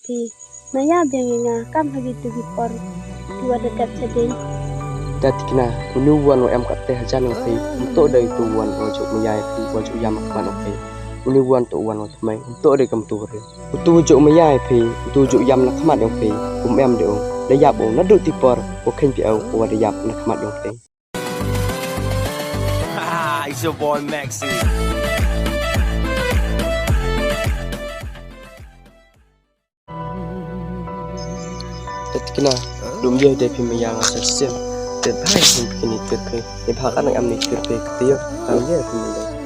pi naya bengenga kam hagi tu bipor dua dekat sedin datikna unuwan wa em katte hajan pi untuk dari tuwan ojo meyai pi ojo yam akman pi unuwan to wan wa tmai untuk dari kam tu re utu ojo meyai pi utu ojo yam nak mat yang pi em de ong le yap ong nadu tipor o khen pi au wa de yap nak mat yang pi It's your boy Maxi. datikna dum ye de pi meyang asasem de bai pi kini kirpe de bhakan am ni kirpe ktiyo am ye pi meyang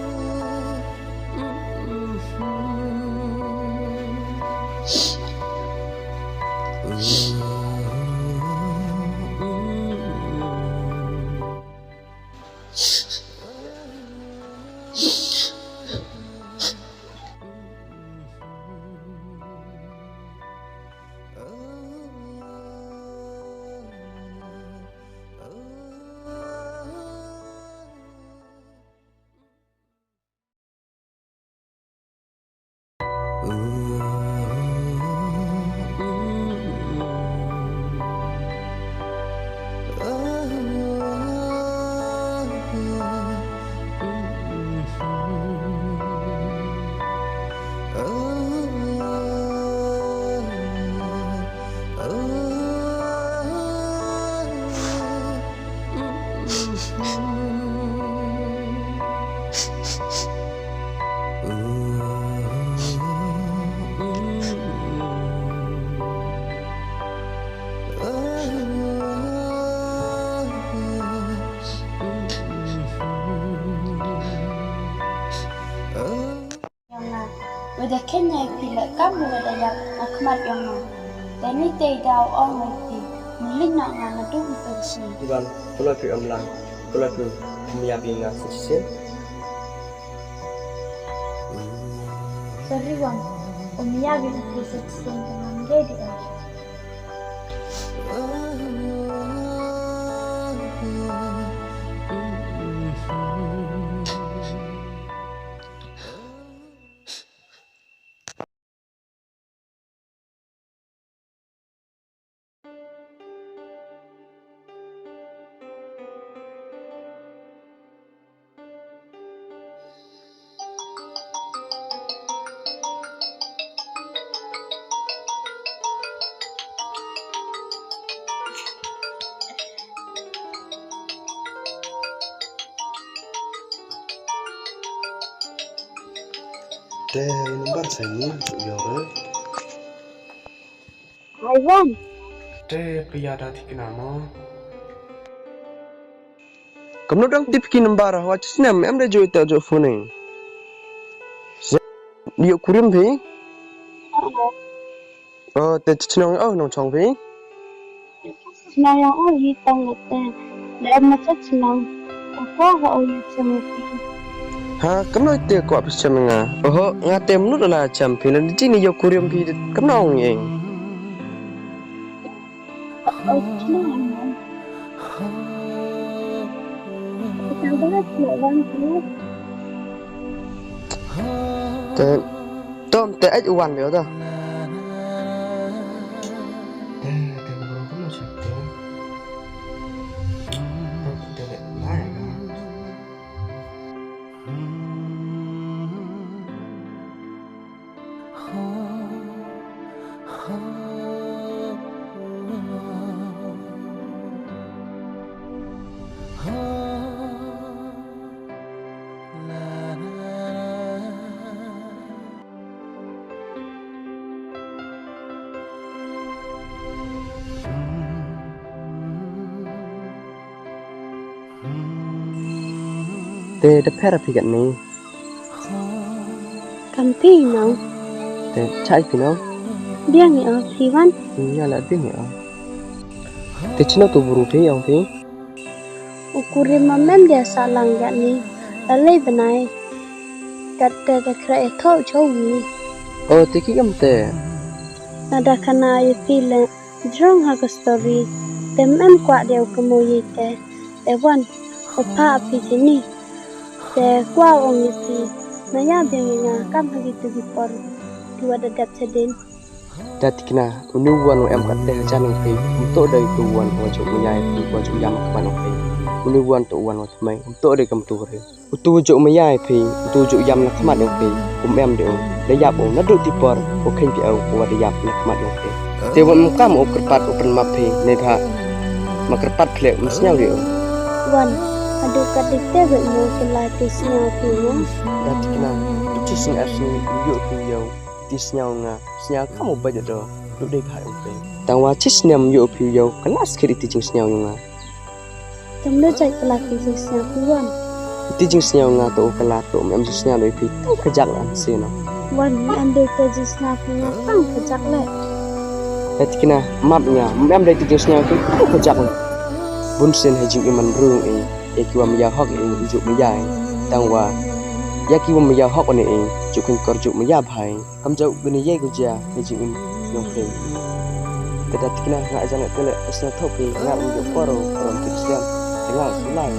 Udah kenya pila kamu udah yak akmat yang mana dan ni tidak orang lagi mungkin nak ngana tu untuk sini. Tuan, kalau pi amlang, kalau pi meyabing asasem Sorry bang, umia gitu kisah dengan jadi. de number sani yore Ivan, de piyada tikna mo kamno dang tipki number wa chisnam em de joita jo phone yo kurim phi te chinong nong chong phi senang yang oli tang lete, dan macam senang apa oli semua. ha kamno te ko apis chamnga ngate mnu la cham phi na jini yo kurim phi kamno ngeng Senang. Kita berat lawan tu. te tom te ai wan yo da te de pera phi gan ni Kampi nau, te chai phi no dia ni Ivan. nya la bi ni te chino tu buru phi yang phi Ukurin mamam dia salang kat ni, lalai benai. Kata kira itu jauh. te ki gam te Ada kena you feel drong ha story. Tem em kuat dia kemoy te. Ewan, opa api sini. Te kuat orang itu. Naya bengenga kam begitu bipor dua dekat sedin. Datikna unuwan em kate hajan ng pay untuk dari tuan wajib mayai pi wajib yam kapan ng pay unuwan to wan watmai untuk dari kam tu re utu wajib mayai pi utu wajib yam nak kamat ng pay em de da yap na du ti por o khin pi au wa da yap nak kamat ng pay te wan kam o kerpat o pen ma pay ne tha ma kerpat phlek msnyau de wan adu kadite be mo kelati snyau pi no datikna tu sing asni yu pi yo tisnyau nga snyau kamu bajet do lu dei khai ông pe tangwa chisnyam yo pi yo kelas kiri ti jing snyau nga tamno jai kelati snyau pi wan ti jing snyau nga to kelat to em jing snyau dei pi tang kejak an se no wan ande te snyau pi nga tang kejak le datikna map nga em dei ti jing snyau pi tang kejak bun sen hai jing iman rung e kiwa mya hok e ju mya tangwa yaki wam ya hok ne jukin korjuk maya bhai kam jau gni ye guja hejing im yong pe tada tikna nga jana tele asna thopi nga um jo poro from tiksiam nga sulai